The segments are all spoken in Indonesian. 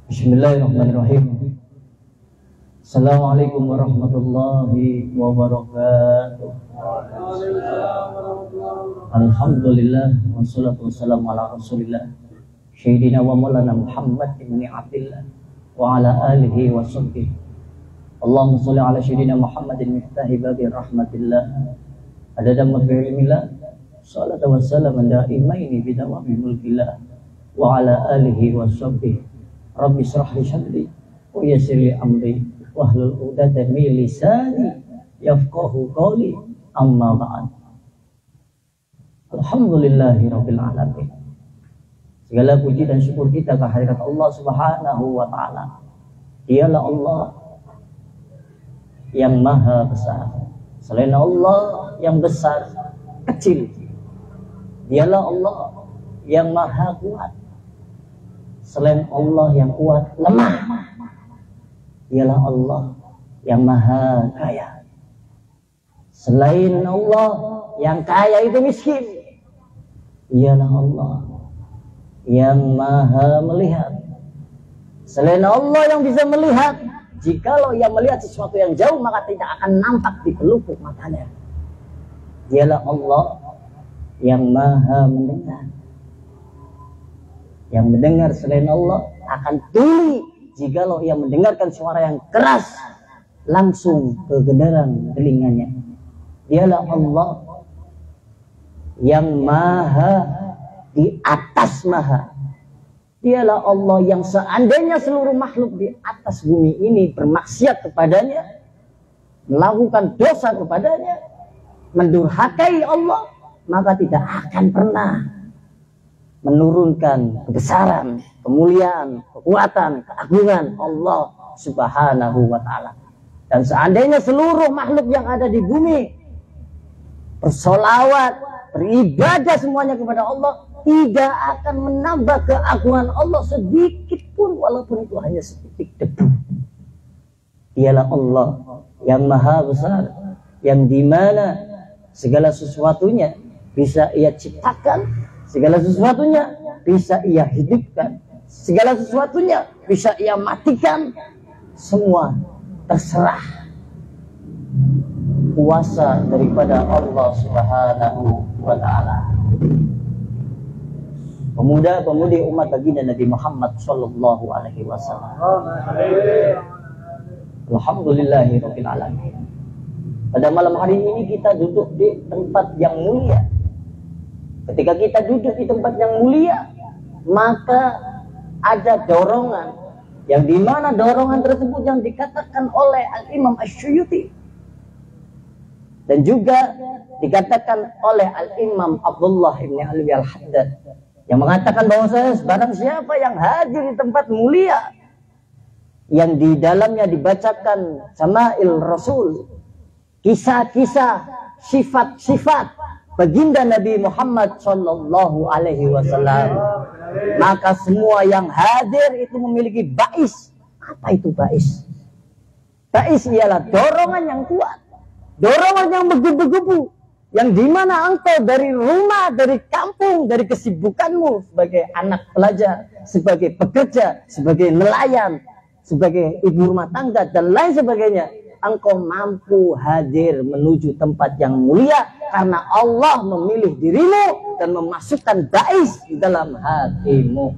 Bismillahirrahmanirrahim. Assalamualaikum warahmatullahi wabarakatuh. Alhamdulillah wassalatu wassalamu ala rasulillah Sayyidina wa maulana Muhammad ibn Abdillah wa ala alihi wa sahbihi. Allahumma sholli ala Sayyidina Muhammadin miftahi babi rahmatillah adada maghfirillah salatu wassalamu daimaini bidawami mulkillah wa ala alihi wa sahbihi. Rabbi shrah li sadri wa yassir li amri wahlul 'uqdatam min lisani yafqahu qawli, amma ba'd. Alhamdulillahirabbil alamin. Segala puji dan syukur kita kehadirat Allah Subhanahu wa taala. Dialah Allah yang maha besar. Selain Allah yang besar, kecil. Dialah Allah yang maha kuat. Selain Allah yang kuat, lemah. Dialah Allah yang maha kaya. Selain Allah yang kaya itu miskin. Dialah Allah yang maha melihat. Selain Allah yang bisa melihat, jikalau yang melihat sesuatu yang jauh maka tidak akan nampak di pelupuk matanya. Dialah Allah yang maha mendengar. Yang mendengar selain Allah akan tuli jikalau ia mendengarkan suara yang keras langsung ke genderang telinganya. Dialah Allah yang maha di atas maha. Dialah Allah yang seandainya seluruh makhluk di atas bumi ini bermaksiat kepadanya, melakukan dosa kepadanya, mendurhakai Allah, maka tidak akan pernah menurunkan kebesaran, kemuliaan, kekuatan, keagungan Allah Subhanahu wa ta'ala. Dan seandainya seluruh makhluk yang ada di bumi bersolawat, beribadah semuanya kepada Allah, tidak akan menambah keagungan Allah sedikit pun, walaupun itu hanya setitik debu. Dialah Allah yang maha besar, yang dimana segala sesuatunya bisa ia ciptakan, segala sesuatunya bisa ia hidupkan, segala sesuatunya bisa ia matikan. Semua terserah kuasa daripada Allah Subhanahu wa ta'ala. Pemuda-pemudi umat baginda Nabi Muhammad sallallahu alaihi wasallam. Alhamdulillahirabbil alamin. Pada malam hari ini kita duduk di tempat yang mulia. Ketika kita duduk di tempat yang mulia, maka ada dorongan, yang dimana dorongan tersebut yang dikatakan oleh Al-Imam Asy-Syuyuti dan juga dikatakan oleh Al-Imam Abdullah ibn Alwi Al-Haddad, yang mengatakan bahwasanya barang siapa yang hadir di tempat mulia yang di dalamnya dibacakan Syama'il Rasul, kisah-kisah, sifat-sifat baginda Nabi Muhammad sallallahu alaihi wasallam, maka semua yang hadir itu memiliki bais. Apa itu bais? Bais ialah dorongan yang kuat, dorongan yang menggebu-gebu, yang dimana engkau dari rumah, dari kampung, dari kesibukanmu sebagai anak pelajar, sebagai pekerja, sebagai nelayan, sebagai ibu rumah tangga dan lain sebagainya, engkau mampu hadir menuju tempat yang mulia karena Allah memilih dirimu dan memasukkan bais di dalam hatimu.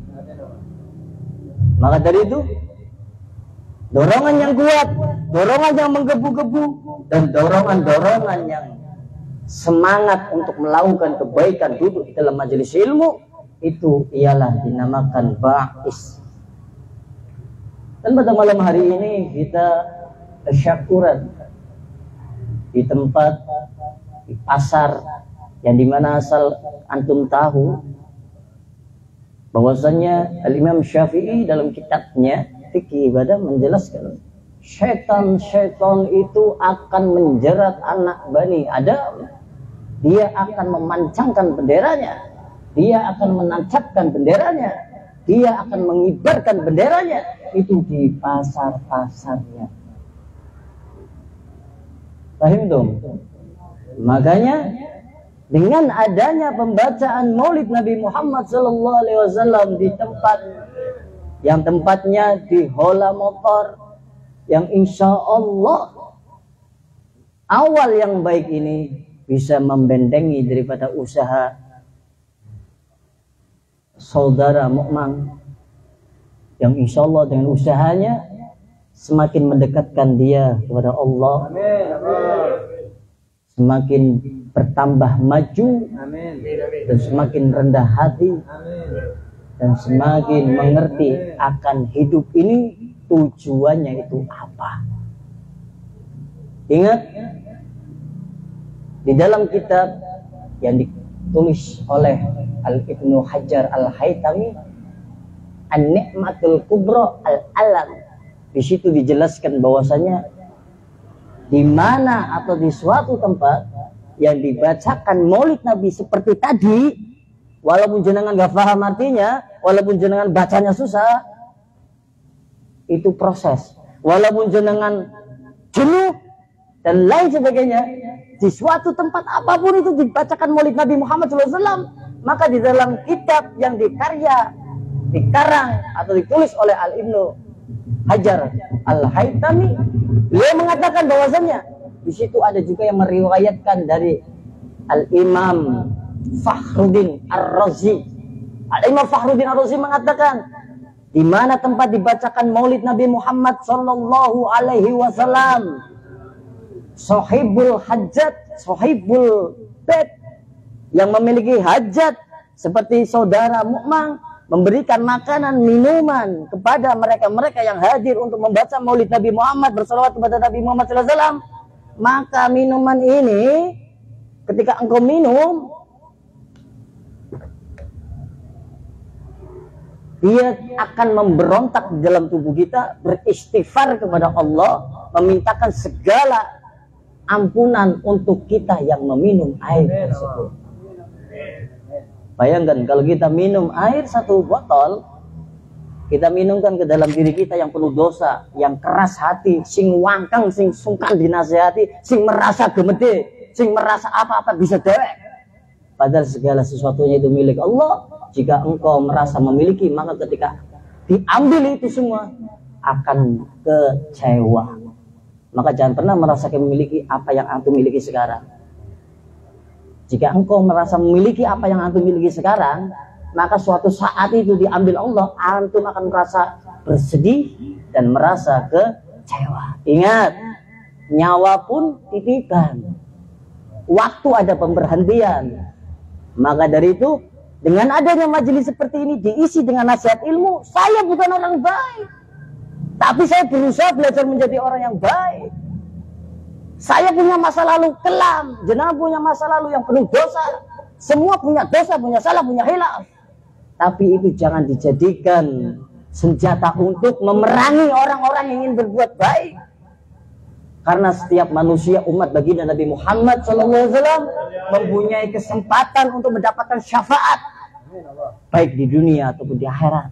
Maka dari itu, dorongan yang kuat, dorongan yang menggebu-gebu, dan dorongan-dorongan yang semangat untuk melakukan kebaikan duduk di dalam majelis ilmu, itu ialah dinamakan bais. Dan pada malam hari ini kita tasyakuran di tempat, di pasar, yang dimana asal antum tahu bahwasanya Al-Imam Syafi'i dalam kitabnya Fikih Ibadah menjelaskan syaitan itu akan menjerat anak Bani Adam. Dia akan memancangkan benderanya, dia akan menancapkan benderanya, dia akan mengibarkan benderanya itu di pasar-pasarnya. Paham dong? Makanya dengan adanya pembacaan Maulid Nabi Muhammad SAW di tempat yang tempatnya di Hola Motor, yang insya Allah awal yang baik ini bisa membendengi daripada usaha saudara Mukmang, yang insya Allah dengan usahanya semakin mendekatkan dia kepada Allah. Amin. Semakin bertambah maju. Amin. Dan semakin rendah hati. Amin. Dan semakin mengerti akan hidup ini tujuannya itu apa. Ingat, di dalam kitab yang ditulis oleh Ibnu Hajar Al-Haytami, An-Ni'matul Kubra Al-Alam, di situ dijelaskan bahwasanya di mana atau di suatu tempat yang dibacakan maulid Nabi seperti tadi, walaupun jenengan gak paham artinya, walaupun jenengan bacanya susah, itu proses. Walaupun jenengan jenuh dan lain sebagainya, di suatu tempat apapun itu dibacakan maulid Nabi Muhammad SAW, maka di dalam kitab yang dikarang atau ditulis oleh Al-Ibnu Hajar Al-Haytami, beliau mengatakan bahwasanya di situ ada juga yang meriwayatkan dari Al-Imam Fakhruddin Ar-Razi. Al-Imam Fakhruddin Ar-Razi mengatakan, di mana tempat dibacakan maulid Nabi Muhammad sallallahu alaihi wasallam, sahibul hajat, sahibul bait, yang memiliki hajat seperti saudara Mukmang, memberikan makanan, minuman kepada mereka-mereka yang hadir untuk membaca maulid Nabi Muhammad, bersalawat kepada Nabi Muhammad SAW, maka minuman ini ketika engkau minum, dia akan memberontak di dalam tubuh kita, beristighfar kepada Allah, memintakan segala ampunan untuk kita yang meminum air tersebut. Bayangkan kalau kita minum air 1 botol, kita minumkan ke dalam diri kita yang penuh dosa, yang keras hati, sing wangkang, sing sungkan dinasihati, sing merasa gemede, sing merasa apa-apa bisa dewek. Padahal segala sesuatunya itu milik Allah. Jika engkau merasa memiliki, maka ketika diambil itu semua akan kecewa. Maka jangan pernah merasa memiliki apa yang antum miliki sekarang. Jika engkau merasa memiliki apa yang antum miliki sekarang, maka suatu saat itu diambil Allah, antum akan merasa bersedih dan merasa kecewa. Ingat, nyawa pun titipan. Waktu ada pemberhentian. Maka dari itu, dengan adanya majelis seperti ini diisi dengan nasihat ilmu, saya bukan orang baik, tapi saya berusaha belajar menjadi orang yang baik. Saya punya masa lalu kelam, jenengan punya masa lalu yang penuh dosa. Semua punya dosa, punya salah, punya hilaf. Tapi itu jangan dijadikan senjata untuk memerangi orang-orang yang ingin berbuat baik. Karena setiap manusia umat baginda Nabi Muhammad SAW mempunyai kesempatan untuk mendapatkan syafaat, baik di dunia ataupun di akhirat.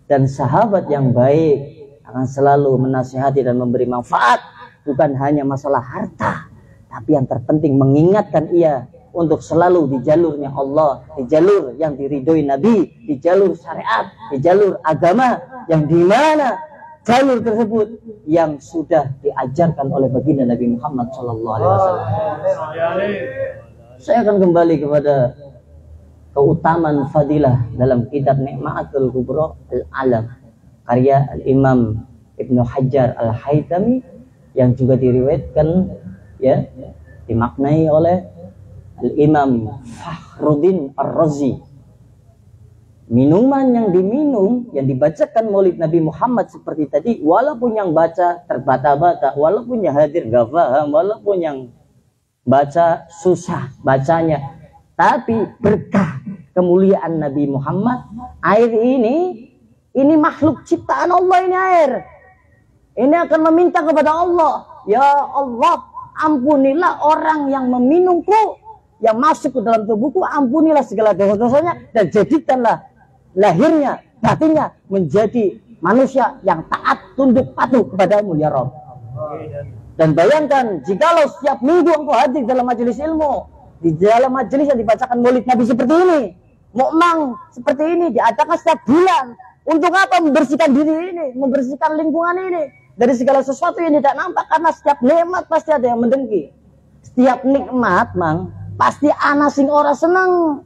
Dan sahabat yang baik akan selalu menasihati dan memberi manfaat, bukan hanya masalah harta, tapi yang terpenting mengingatkan ia untuk selalu di jalurnya Allah, di jalur yang diridhoi Nabi, di jalur syariat, di jalur agama, yang dimana jalur tersebut yang sudah diajarkan oleh baginda Nabi Muhammad SAW. Saya akan kembali kepada keutamaan fadilah dalam kitab Ni'matul Kubra Al-Alam, karya Al-Imam Ibnu Hajar Al-Haytami, yang juga diriwayatkan, ya, dimaknai oleh Al-Imam Fakhruddin Ar-Razi. Minuman yang diminum, yang dibacakan maulid Nabi Muhammad seperti tadi, walaupun yang baca terbata-bata, walaupun yang hadir gak paham, walaupun yang baca susah bacanya, tapi berkah kemuliaan Nabi Muhammad, air ini makhluk ciptaan Allah, ini air. Ini akan meminta kepada Allah, ya Allah, ampunilah orang yang meminumku, yang masuk ke dalam tubuhku, ampunilah segala dosa-dosanya, dan jadikanlah lahirnya, batinnya menjadi manusia yang taat, tunduk, patuh kepadamu, ya Rabb. Dan bayangkan, jikalau setiap minggu engkau hadir dalam majelis ilmu, di dalam majelis yang dibacakan maulid Nabi seperti ini, Mukmang seperti ini, diadakan setiap bulan, Untuk apa membersihkan diri ini, membersihkan lingkungan ini dari segala sesuatu yang tidak nampak, karena setiap nikmat pasti ada yang mendengki. Setiap nikmat, Mang, pasti ana sing ora seneng.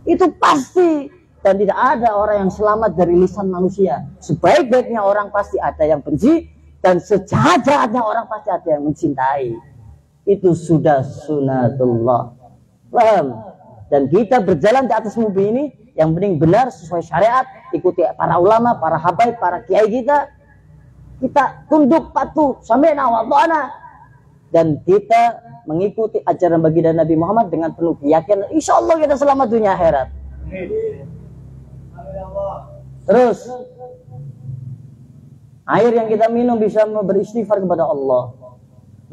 Itu pasti, dan tidak ada orang yang selamat dari lisan manusia. Sebaik-baiknya orang pasti ada yang benci, dan sejahat-jahatnya orang pasti ada yang mencintai. Itu sudah sunatullah. Paham? Dan kita berjalan di atas bumi ini yang penting benar sesuai syariat, ikuti para ulama, para habaib, para kiai kita. Kita tunduk patuh, sami'na wa ata'na, dan kita mengikuti ajaran baginda Nabi Muhammad dengan penuh keyakinan. Insya Allah kita selamat dunia akhirat. Terus air yang kita minum bisa beristighfar kepada Allah.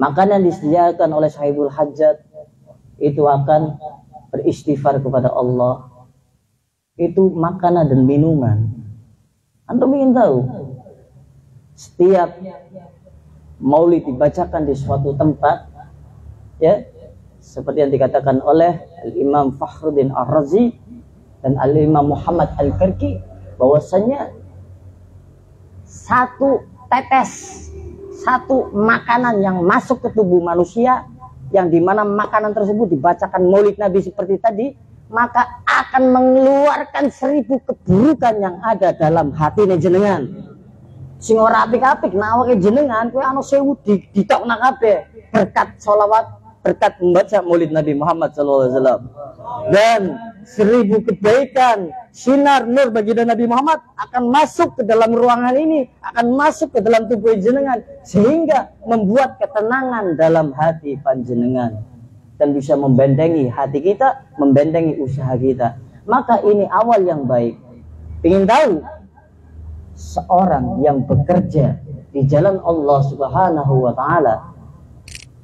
Makanan disediakan oleh sahibul hajat itu akan beristighfar kepada Allah. Itu makanan dan minuman. Antum ingin tahu? Setiap maulid dibacakan di suatu tempat, ya, seperti yang dikatakan oleh Al-Imam Fakhruddin Ar-Razi dan Al-Imam Muhammad Al-Karki, bahwasanya satu tetes, satu makanan yang masuk ke tubuh manusia, yang dimana makanan tersebut dibacakan maulid Nabi seperti tadi, maka akan mengeluarkan 1000 keburukan yang ada dalam hati jenengan. Sing ora apik-apik nawake jenengan, kowe ana 1000 ditokna kabeh berkat sholawat, berkat membaca maulid Nabi Muhammad SAW. Dan 1000 kebaikan, sinar nur baginda Nabi Muhammad akan masuk ke dalam ruangan ini, akan masuk ke dalam tubuh jenengan, sehingga membuat ketenangan dalam hati panjenengan dan bisa membentengi hati kita, membentengi usaha kita. Maka ini awal yang baik. Ingin tahu? Seorang yang bekerja di jalan Allah Subhanahu wa Ta'ala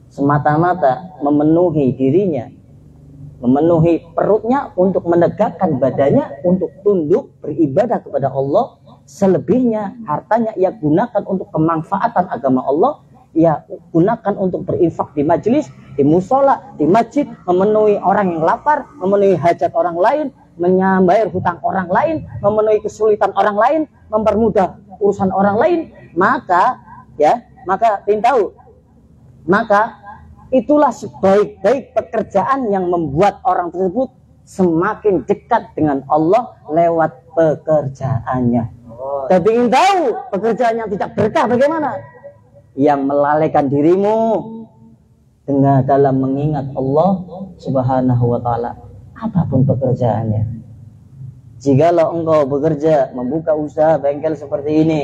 semata-mata memenuhi dirinya, memenuhi perutnya untuk menegakkan badannya, untuk tunduk beribadah kepada Allah. Selebihnya hartanya ia gunakan untuk kemanfaatan agama Allah, ia gunakan untuk berinfak di majelis, di musola, di masjid, memenuhi orang yang lapar, memenuhi hajat orang lain, membayar hutang orang lain, memenuhi kesulitan orang lain, mempermudah urusan orang lain. Maka ingin tahu, maka itulah sebaik-baik pekerjaan yang membuat orang tersebut semakin dekat dengan Allah lewat pekerjaannya. Tapi ingin tahu pekerjaan yang tidak berkah bagaimana? Yang melalaikan dirimu dengan dalam mengingat Allah Subhanahu wa Ta'ala, apapun pekerjaannya. Jikalau engkau bekerja, membuka usaha bengkel seperti ini,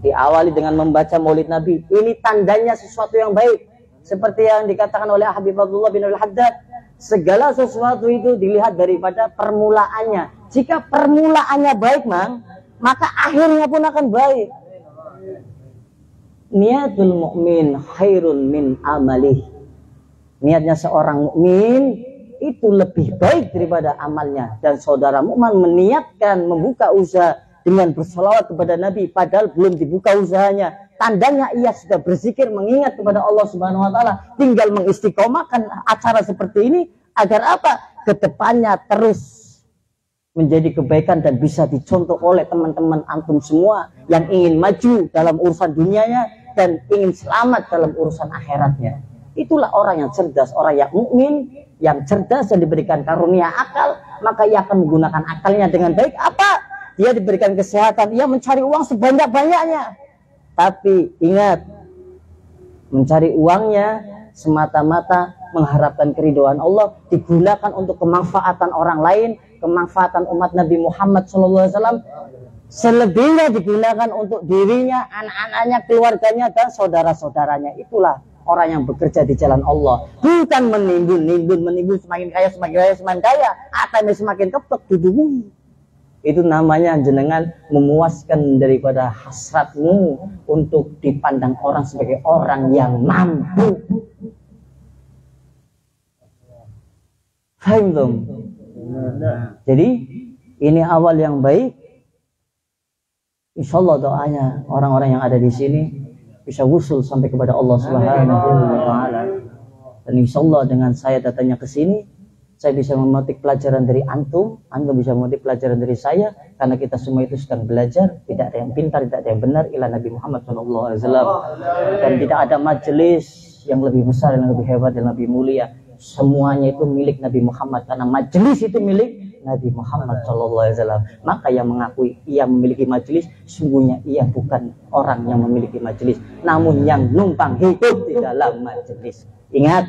diawali dengan membaca maulid Nabi, ini tandanya sesuatu yang baik. Seperti yang dikatakan oleh Habib Abdullah bin Al-Haddad, segala sesuatu itu dilihat daripada permulaannya. Jika permulaannya baik, maka akhirnya pun akan baik. Niatul mukmin khairun min amalih. Niatnya seorang mukmin itu lebih baik daripada amalnya. Dan saudara mukmin meniatkan membuka usaha dengan bersolawat kepada Nabi padahal belum dibuka usahanya, tandanya ia sudah berzikir mengingat kepada Allah Subhanahu wa Ta'ala. Tinggal mengistiqomahkan acara seperti ini agar apa? Kedepannya terus menjadi kebaikan dan bisa dicontoh oleh teman-teman antum semua yang ingin maju dalam urusan dunianya dan ingin selamat dalam urusan akhiratnya. Itulah orang yang cerdas, orang yang mukmin, yang cerdas dan diberikan karunia akal, maka ia akan menggunakan akalnya dengan baik. Apa? Dia diberikan kesehatan, ia mencari uang sebanyak-banyaknya. Tapi ingat, mencari uangnya semata-mata mengharapkan keridhaan Allah, digunakan untuk kemanfaatan orang lain, kemanfaatan umat Nabi Muhammad SAW. Selebihnya digunakan untuk dirinya, anak-anaknya, keluarganya, dan saudara-saudaranya. Itulah orang yang bekerja di jalan Allah. Bukan menimbun, semakin kaya, semakin kaya. Atau semakin kepek, duduk. Itu namanya jenengan memuaskan daripada hasratmu untuk dipandang orang sebagai orang yang mampu. Faham belum? Jadi ini awal yang baik. Insya Allah doanya orang-orang yang ada di sini bisa wusul sampai kepada Allah Subhanahu wa Ta'ala. Dan insya Allah dengan saya datangnya ke sini, Saya bisa memetik pelajaran dari antum bisa memetik pelajaran dari saya, karena kita semua itu sedang belajar. Tidak ada yang pintar, tidak ada yang benar, ila Nabi Muhammad SAW. Dan tidak ada majelis yang lebih besar, yang lebih hebat, yang lebih mulia. Semuanya itu milik Nabi Muhammad, karena majelis itu milik Nabi Muhammad SAW. Maka yang mengakui ia memiliki majelis, sungguhnya ia bukan orang yang memiliki majelis, namun yang numpang hidup di dalam majelis. Ingat,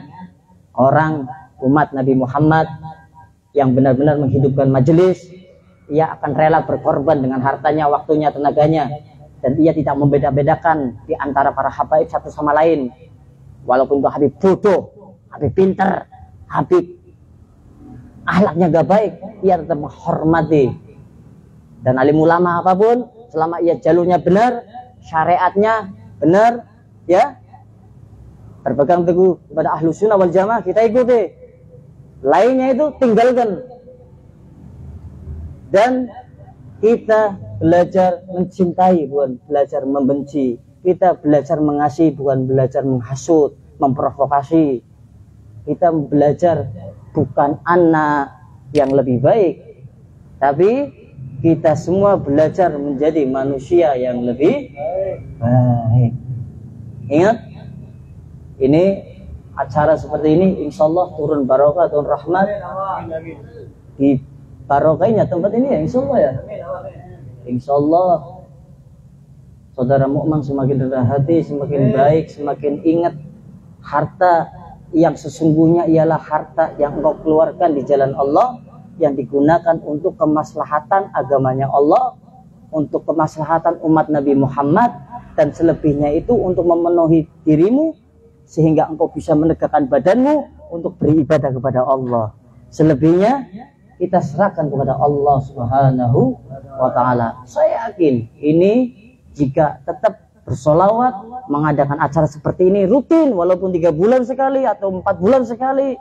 orang umat Nabi Muhammad yang benar-benar menghidupkan majelis, ia akan rela berkorban dengan hartanya, waktunya, tenaganya, dan ia tidak membeda-bedakan di antara para habaib satu sama lain. Walaupun itu Habib bodoh, Habib pinter, Habib akhlaknya gak baik, ia tetap menghormati. Dan alim ulama apapun, selama ia jalurnya benar, syariatnya benar, ya, berpegang teguh kepada ahlu sunnah wal jamaah, kita ikuti. Lainnya itu tinggalkan. Dan kita belajar mencintai, bukan belajar membenci. Kita belajar mengasihi, bukan belajar menghasut, memprovokasi. Kita belajar bukan anak yang lebih baik, tapi kita semua belajar menjadi manusia yang lebih baik. Ingat, ini acara seperti ini insya Allah turun barokah, turun rahmat. Di barokahnya tempat ini ya insya Allah ya. Insya Allah saudara mukmin semakin rendah hati, semakin baik, semakin ingat harta yang sesungguhnya ialah harta yang engkau keluarkan di jalan Allah, yang digunakan untuk kemaslahatan agamanya Allah, untuk kemaslahatan umat Nabi Muhammad, dan selebihnya itu untuk memenuhi dirimu sehingga engkau bisa menegakkan badanmu untuk beribadah kepada Allah. Selebihnya kita serahkan kepada Allah Subhanahu wa ta'ala. Saya yakin ini jika tetap bersolawat, mengadakan acara seperti ini rutin, walaupun 3 bulan sekali atau 4 bulan sekali,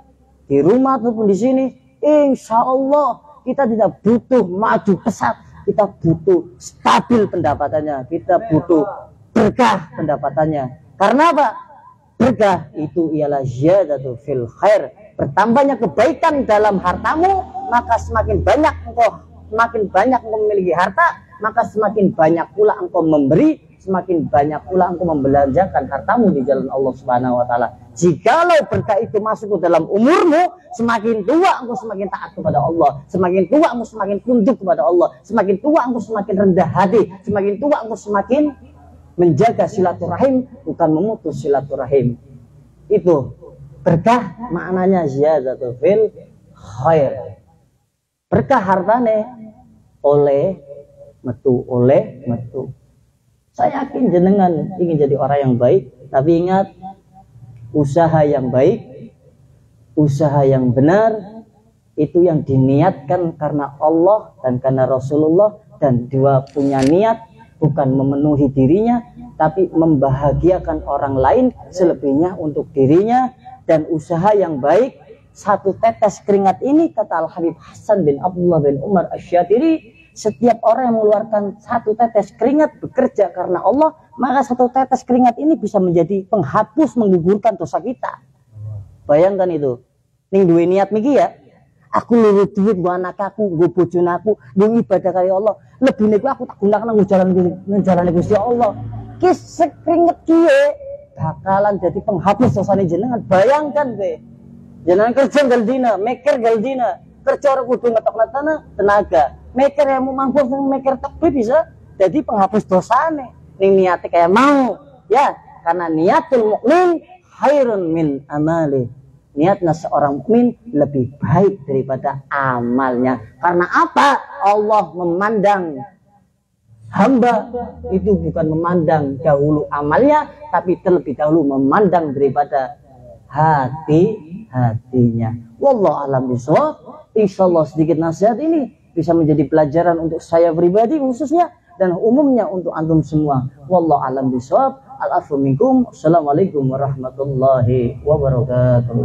di rumah ataupun di sini, insya Allah kita tidak butuh maju pesat, kita butuh stabil pendapatannya, kita butuh berkah pendapatannya. Karena apa? Berkah itu ialah ziyadatu fil khair, bertambahnya kebaikan dalam hartamu, maka semakin banyak engkau memiliki harta, maka semakin banyak pula engkau memberi, semakin banyak pula engkau membelanjakan hartamu di jalan Allah Subhanahu wa taala. Jikalau berkah itu masuk ke dalam umurmu, semakin tua engkau semakin taat kepada Allah, semakin tua engkau semakin tunduk kepada Allah, semakin tua engkau semakin rendah hati, semakin tua engkau semakin menjaga silaturahim, bukan memutus silaturahim. Itu berkah maknanya ziyadatu fil khair. Berkah hartane oleh metu. Saya yakin jenengan ingin jadi orang yang baik, tapi ingat, usaha yang baik, usaha yang benar, itu yang diniatkan karena Allah dan karena Rasulullah, dan dia punya niat bukan memenuhi dirinya, tapi membahagiakan orang lain, selebihnya untuk dirinya. Dan usaha yang baik, satu tetes keringat ini, kata Al-Habib Hasan bin Abdullah bin Umar Asy-Syatiri, setiap orang yang mengeluarkan satu tetes keringat bekerja karena Allah, maka satu tetes keringat ini bisa menjadi penghapus, menggugurkan dosa kita. Bayangkan itu. Ning duwe niat miki ya, aku luwih duit nggo anak aku, nggo bojone aku, nggo ibadah karo Allah. Lebih niku aku tak gunakan nang jalan Gusti Allah. Ki sekringet kiye bakalan jadi penghapus dosane jenengan. Bayangkan kowe. Jenengan kerja gal dina, mikir gal dina, kerja ora kudu ngetokna tenaga. Mikir yang mau mampu mikir tak bisa jadi penghapus dosane. Ning niate kayak mau, ya, karena niatul mukmin khairun min amali. Niatnya seorang mukmin lebih baik daripada amalnya. Karena apa? Allah memandang hamba itu bukan memandang dahulu amalnya, tapi terlebih dahulu memandang daripada hatinya. Wallahu a'lam bishawab. Insyaallah sedikit nasihat ini bisa menjadi pelajaran untuk saya pribadi khususnya, dan umumnya untuk antum semua. Wallahu a'lam bishawab. Al-afu minkum. Assalamualaikum warahmatullahi wabarakatuh.